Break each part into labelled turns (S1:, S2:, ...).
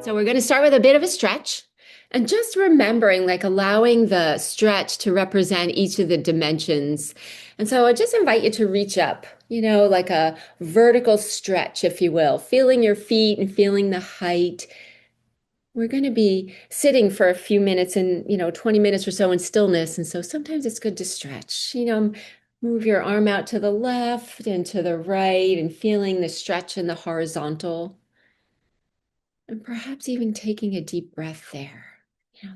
S1: So we're going to start with a bit of a stretch and just remembering, like allowing the stretch to represent each of the dimensions. And so I just invite you to reach up, like a vertical stretch, if you will, feeling your feet and feeling the height. We're going to be sitting for a few minutes and, 20 minutes or so in stillness. And so sometimes it's good to stretch, move your arm out to the left and to the right and feeling the stretch in the horizontal. And perhaps even taking a deep breath there.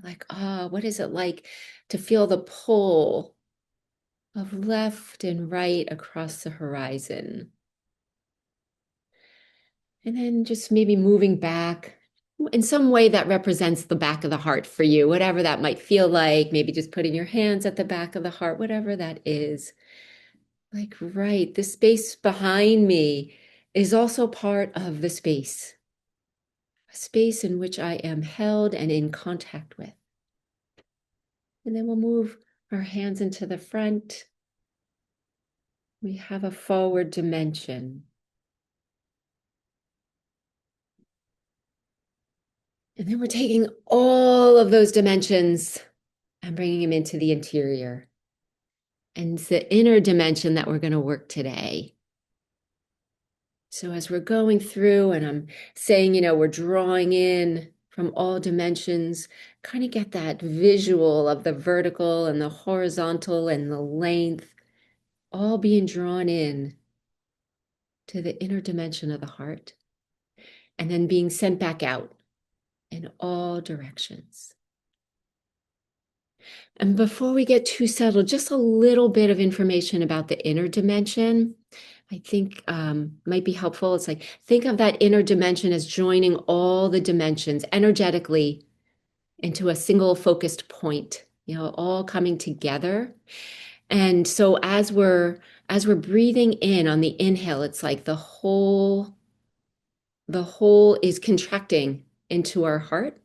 S1: Like, what is it like to feel the pull of left and right across the horizon? And then just maybe moving back in some way that represents the back of the heart for you, whatever that might feel like. Maybe just putting your hands at the back of the heart, whatever that is. Like, right, the space behind me is also part of the space, a space in which I am held and in contact with. And then we'll move our hands into the front. We have a forward dimension. And then we're taking all of those dimensions and bringing them into the interior. And it's the inner dimension that we're going to work today. So as we're going through and I'm saying, we're drawing in from all dimensions, kind of get that visual of the vertical and the horizontal and the length all being drawn in to the inner dimension of the heart and then being sent back out in all directions. And before we get too settled, just a little bit of information about the inner dimension, I think might be helpful. It's like, think of that inner dimension as joining all the dimensions energetically into a single focused point, all coming together. And so as we're breathing in on the inhale, it's like the whole is contracting into our heart.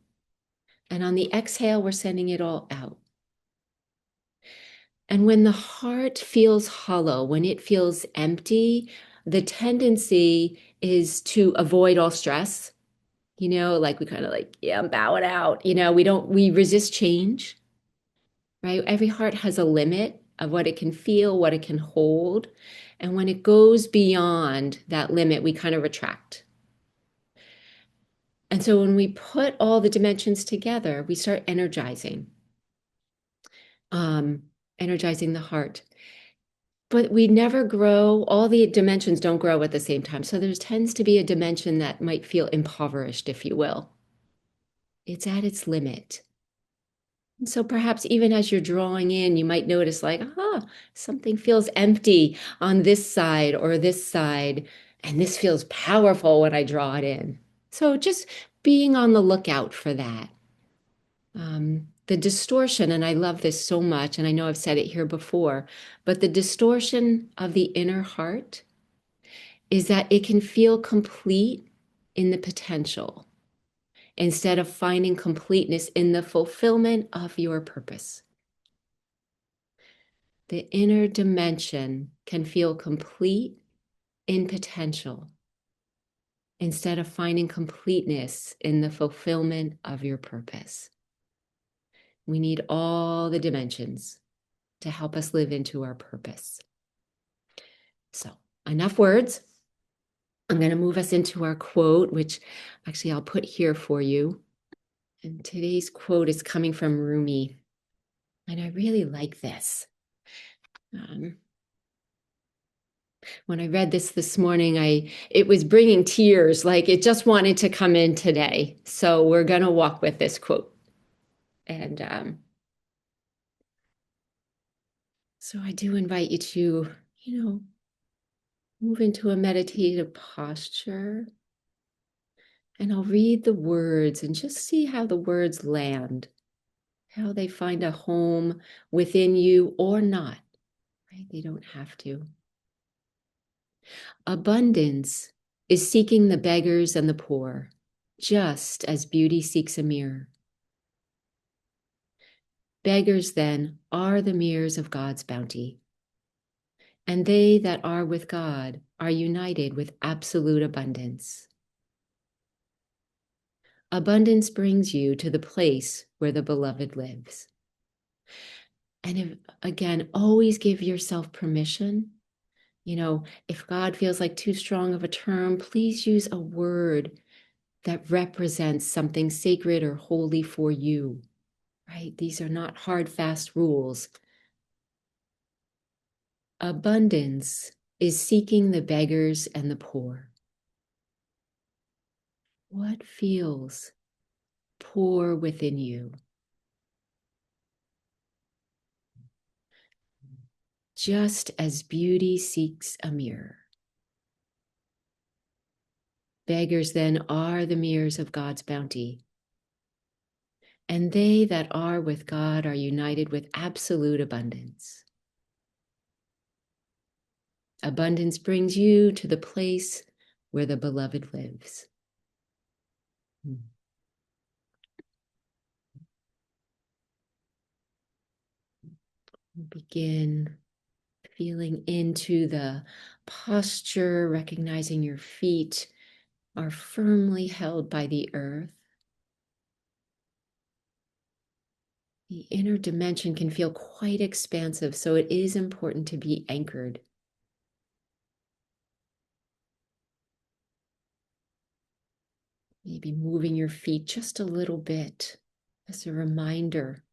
S1: And on the exhale, we're sending it all out. And when the heart feels hollow, when it feels empty, the tendency is to avoid all stress. Like we kind of like, yeah, I'm bowing out. We resist change, right? Every heart has a limit of what it can feel, what it can hold. And when it goes beyond that limit, we kind of retract. And so when we put all the dimensions together, we start um, energizing the heart. But we never grow, all the dimensions don't grow at the same time. So there tends to be a dimension that might feel impoverished, if you will. It's at its limit. And so perhaps even as you're drawing in, you might notice like, something feels empty on this side or this side. And this feels powerful when I draw it in. So just being on the lookout for that. The distortion, and I love this so much, and I know I've said it here before, but the distortion of the inner heart is that it can feel complete in the potential instead of finding completeness in the fulfillment of your purpose. The inner dimension can feel complete in potential instead of finding completeness in the fulfillment of your purpose. We need all the dimensions to help us live into our purpose. So, enough words. I'm going to move us into our quote, which actually I'll put here for you. And today's quote is coming from Rumi. And I really like this. When I read this morning, it was bringing tears, like it just wanted to come in today. So we're going to walk with this quote. And so I do invite you to, move into a meditative posture. And I'll read the words and just see how the words land, how they find a home within you or not, right? They don't have to. Abundance is seeking the beggars and the poor, just as beauty seeks a mirror. Beggars, then, are the mirrors of God's bounty, and they that are with God are united with absolute abundance. Abundance brings you to the place where the beloved lives. And if, again, always give yourself permission. If God feels like too strong of a term, please use a word that represents something sacred or holy for you, right? These are not hard, fast rules. Abundance is seeking the beggars and the poor. What feels poor within you? Just as beauty seeks a mirror. Beggars then are the mirrors of God's bounty. And they that are with God are united with absolute abundance. Abundance brings you to the place where the beloved lives. Begin feeling into the posture, recognizing your feet are firmly held by the earth. The inner dimension can feel quite expansive, so it is important to be anchored. Maybe moving your feet just a little bit as a reminder,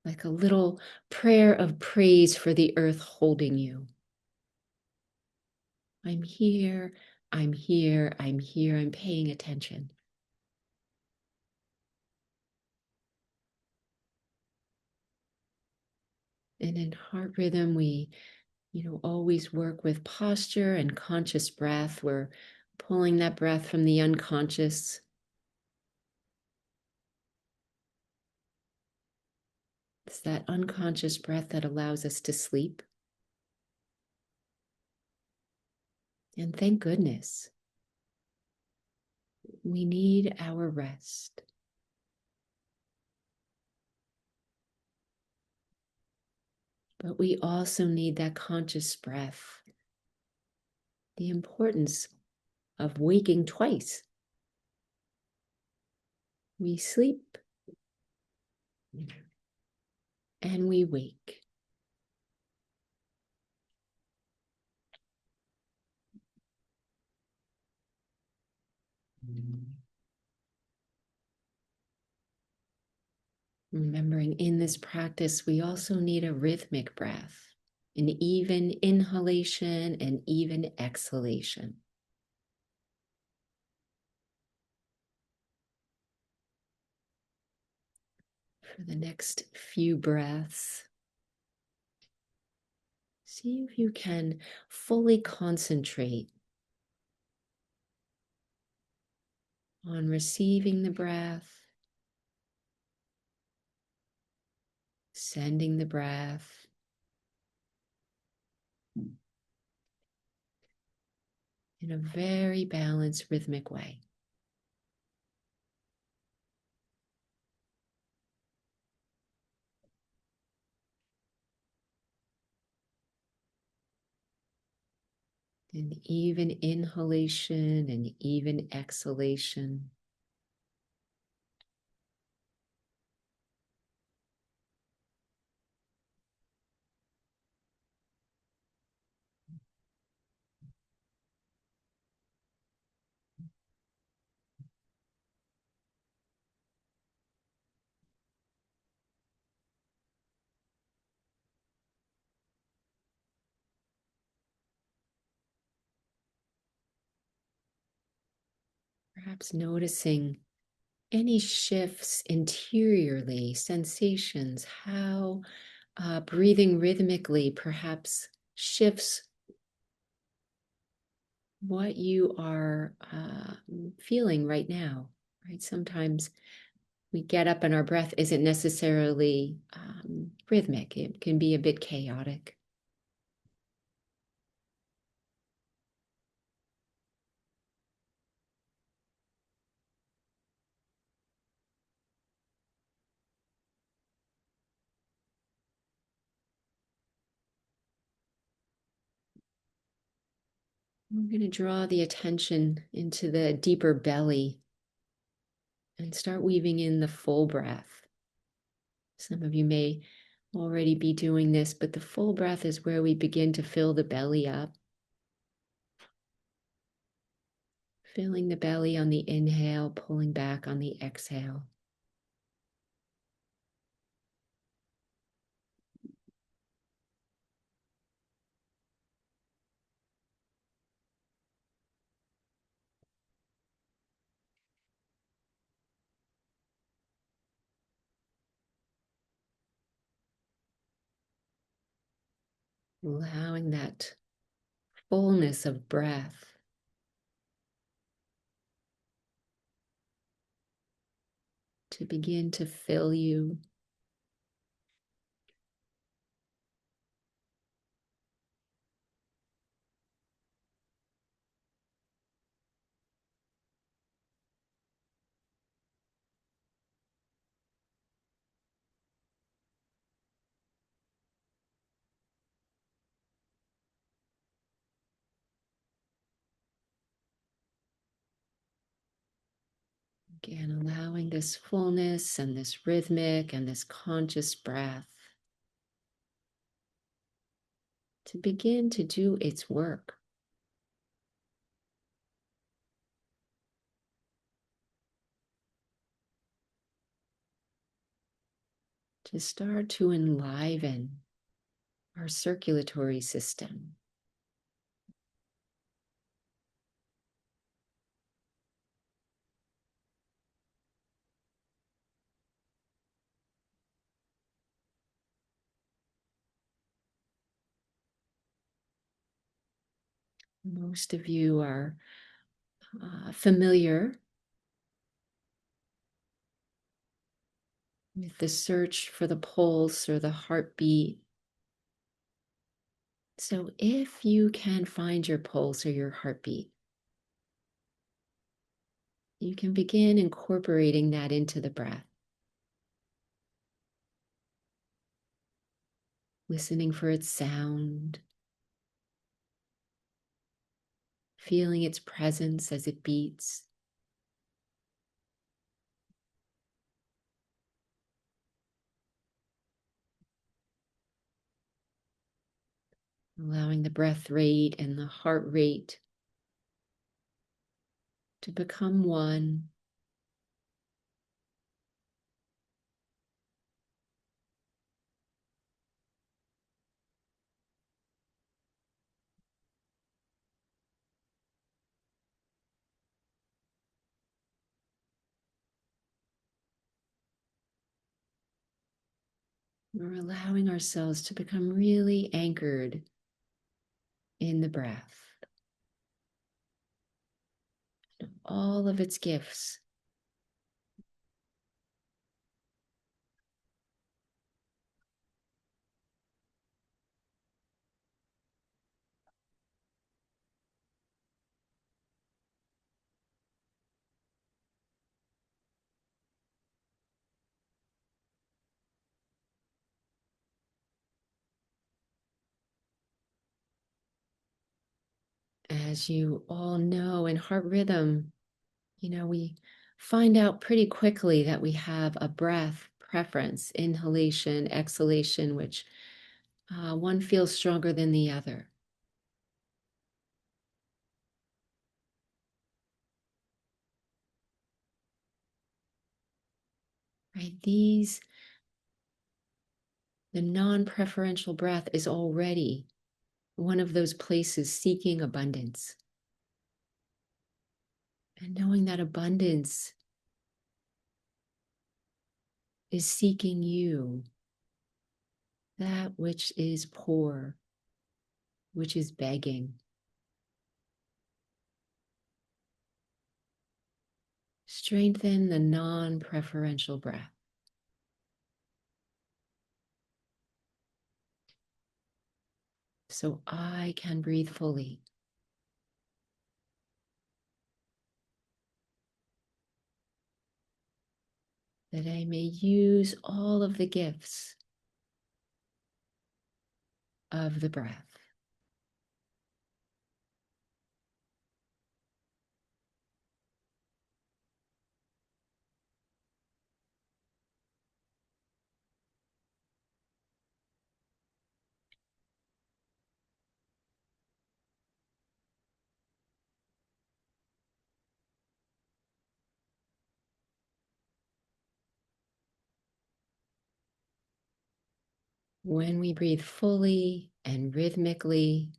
S1: like a little prayer of praise for the earth holding you. I'm here, I'm here, I'm here, I'm paying attention. And in heart rhythm, we, always work with posture and conscious breath. We're pulling that breath from the unconscious. It's that unconscious breath that allows us to sleep. And thank goodness, we need our rest. But we also need that conscious breath. The importance of waking twice. We sleep and we wake. Remembering in this practice, we also need a rhythmic breath, an even inhalation and even exhalation. For the next few breaths, see if you can fully concentrate on receiving the breath, sending the breath, in a very balanced, rhythmic way. An even inhalation and even exhalation. Perhaps noticing any shifts interiorly, sensations, how breathing rhythmically perhaps shifts what you are feeling right now, right? Sometimes we get up and our breath isn't necessarily rhythmic. It can be a bit chaotic. We're going to draw the attention into the deeper belly, And start weaving in the full breath. Some of you may already be doing this, but the full breath is where we begin to fill the belly up. Filling the belly on the inhale, pulling back on the exhale. Allowing that fullness of breath to begin to fill you. Again, allowing this fullness and this rhythmic and this conscious breath to begin to do its work. To start to enliven our circulatory system. Most of you are familiar with the search for the pulse or the heartbeat. So if you can find your pulse or your heartbeat, you can begin incorporating that into the breath. Listening for its sound, feeling its presence as it beats. Allowing the breath rate and the heart rate to become one. We're allowing ourselves to become really anchored in the breath, all of its gifts. As you all know, in heart rhythm, we find out pretty quickly that we have a breath preference, inhalation, exhalation, which one feels stronger than the other. Right? The non-preferential breath is already one of those places seeking abundance. And knowing that abundance is seeking you, that which is poor, which is begging. Strengthen the non-preferential breath. So I can breathe fully. That I may use all of the gifts of the breath. When we breathe fully and rhythmically,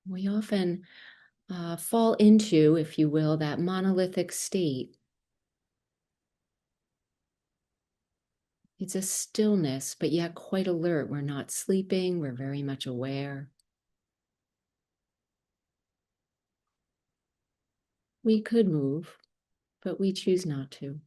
S1: we often fall into, if you will, that monolithic state. It's a stillness, but yet quite alert. We're not sleeping, we're very much aware. We could move, but we choose not to.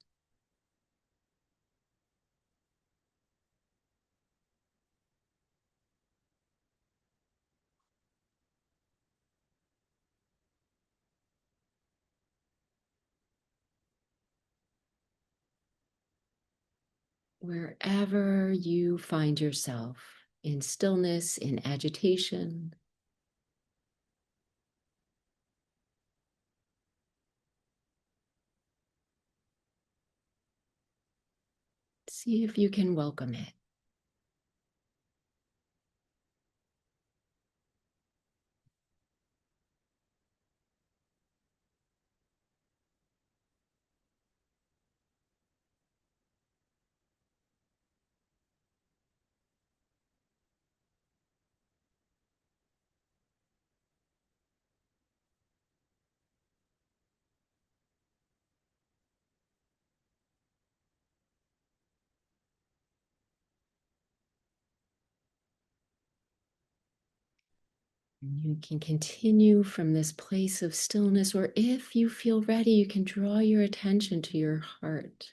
S1: Wherever you find yourself, in stillness, in agitation, see if you can welcome it. You can continue from this place of stillness, or if you feel ready, you can draw your attention to your heart.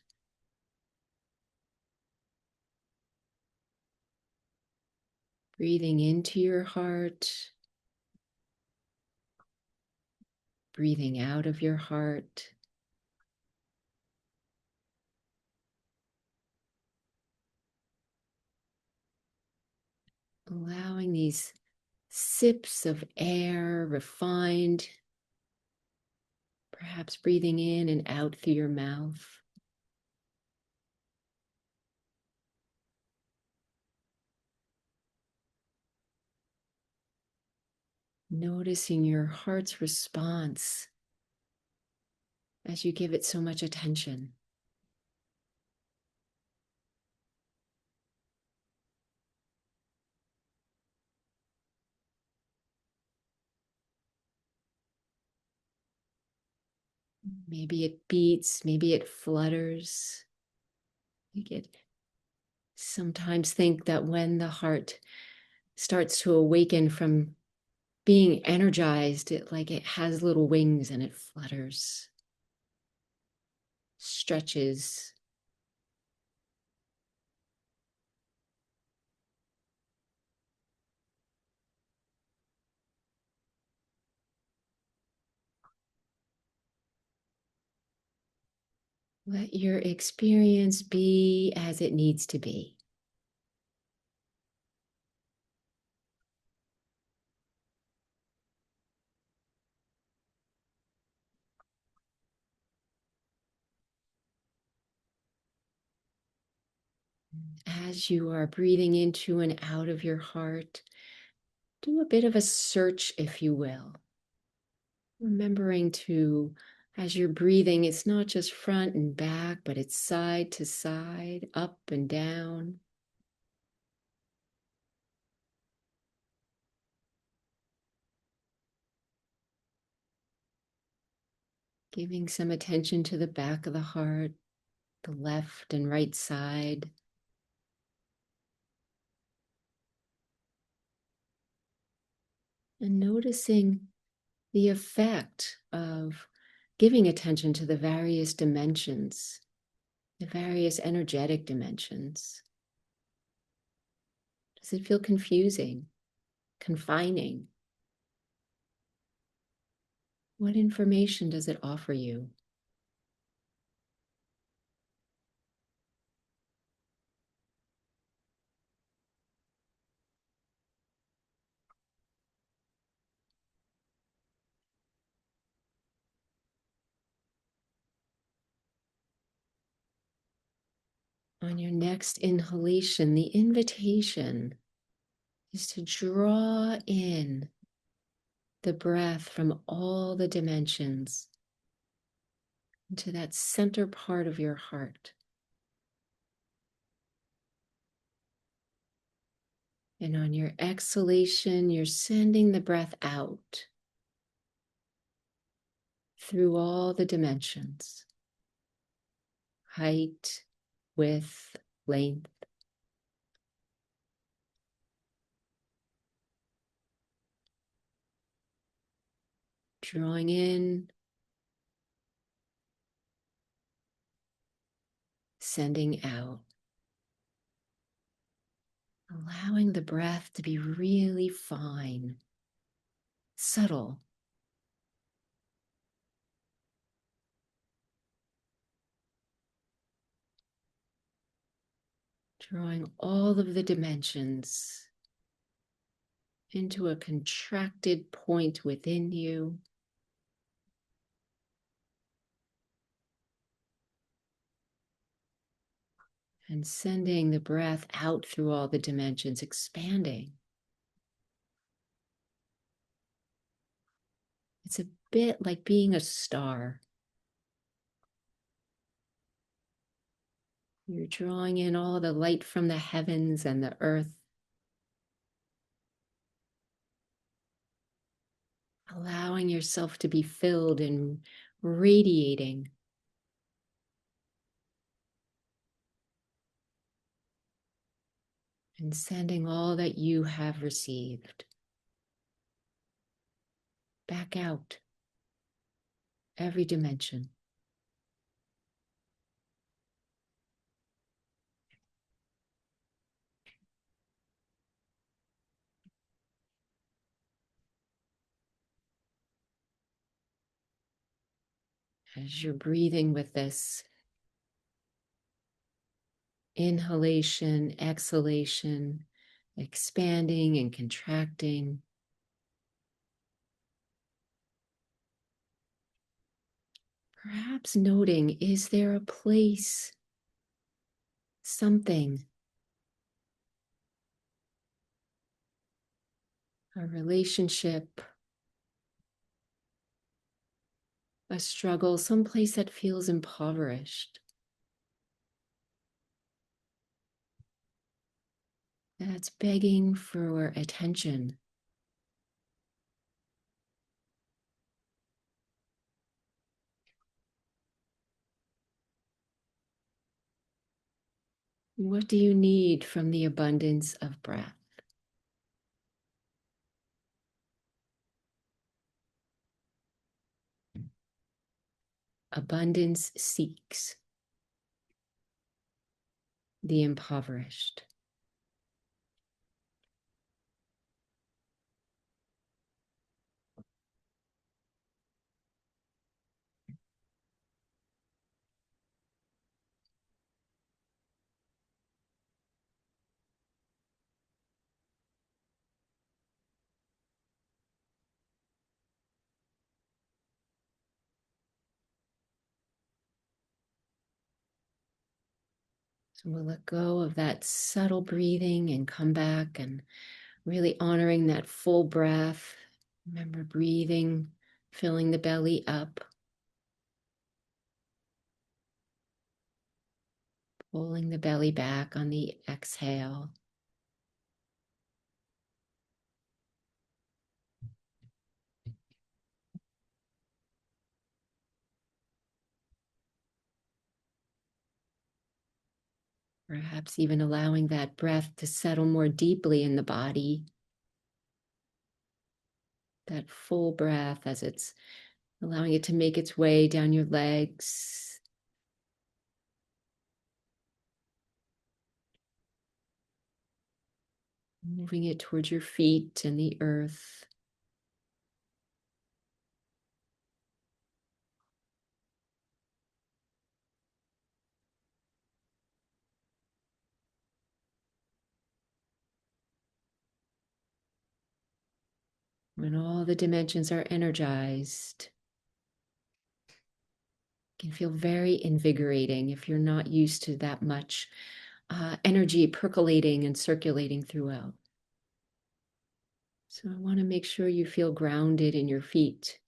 S1: Breathing into your heart, breathing out of your heart. Allowing these sips of air, refined, perhaps breathing in and out through your mouth. Noticing your heart's response as you give it so much attention. Maybe it beats, maybe it flutters. You get sometimes think that when the heart starts to awaken from being energized, it has little wings and it flutters, stretches. Let your experience be as it needs to be. As you are breathing into and out of your heart, do a bit of a search, if you will. Remembering to, as you're breathing, it's not just front and back, but it's side to side, up and down. Giving some attention to the back of the heart, the left and right side. And noticing the effect of giving attention to the various dimensions, the various energetic dimensions. Does it feel confusing, confining? What information does it offer you? On your next inhalation, the invitation is to draw in the breath from all the dimensions into that center part of your heart. And on your exhalation, you're sending the breath out through all the dimensions: height, width, length. Drawing in, sending out. Allowing the breath to be really fine, subtle. Drawing all of the dimensions into a contracted point within you. And sending the breath out through all the dimensions, expanding. It's a bit like being a star. You're drawing in all the light from the heavens and the earth, allowing yourself to be filled and radiating. And sending all that you have received back out, every dimension. As you're breathing with this inhalation, exhalation, expanding and contracting, perhaps noting, is there a place, something, a relationship, a struggle, someplace that feels impoverished, that's begging for attention? What do you need from the abundance of breath? Abundance seeks the impoverished. So we'll let go of that subtle breathing and come back and really honoring that full breath. Remember breathing, filling the belly up, pulling the belly back on the exhale. Perhaps even allowing that breath to settle more deeply in the body. That full breath as it's allowing it to make its way down your legs, moving it towards your feet and the earth. When all the dimensions are energized, it can feel very invigorating if you're not used to that much energy percolating and circulating throughout. So I want to make sure you feel grounded in your feet,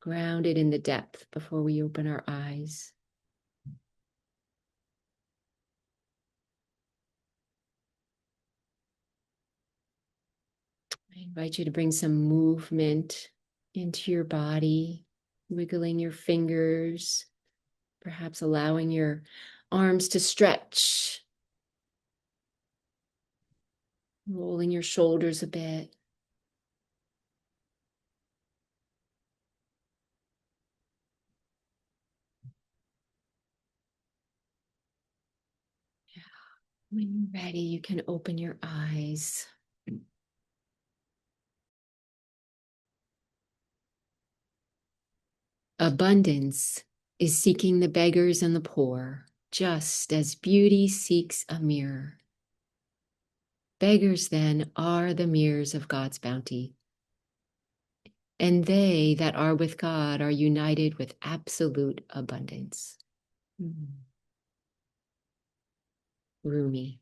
S1: grounded in the depth before we open our eyes. I invite you to bring some movement into your body, wiggling your fingers, perhaps allowing your arms to stretch, rolling your shoulders a bit. When you're ready, you can open your eyes. Abundance is seeking the beggars and the poor, just as beauty seeks a mirror. Beggars, then, are the mirrors of God's bounty, and they that are with God are united with absolute abundance. Rumi.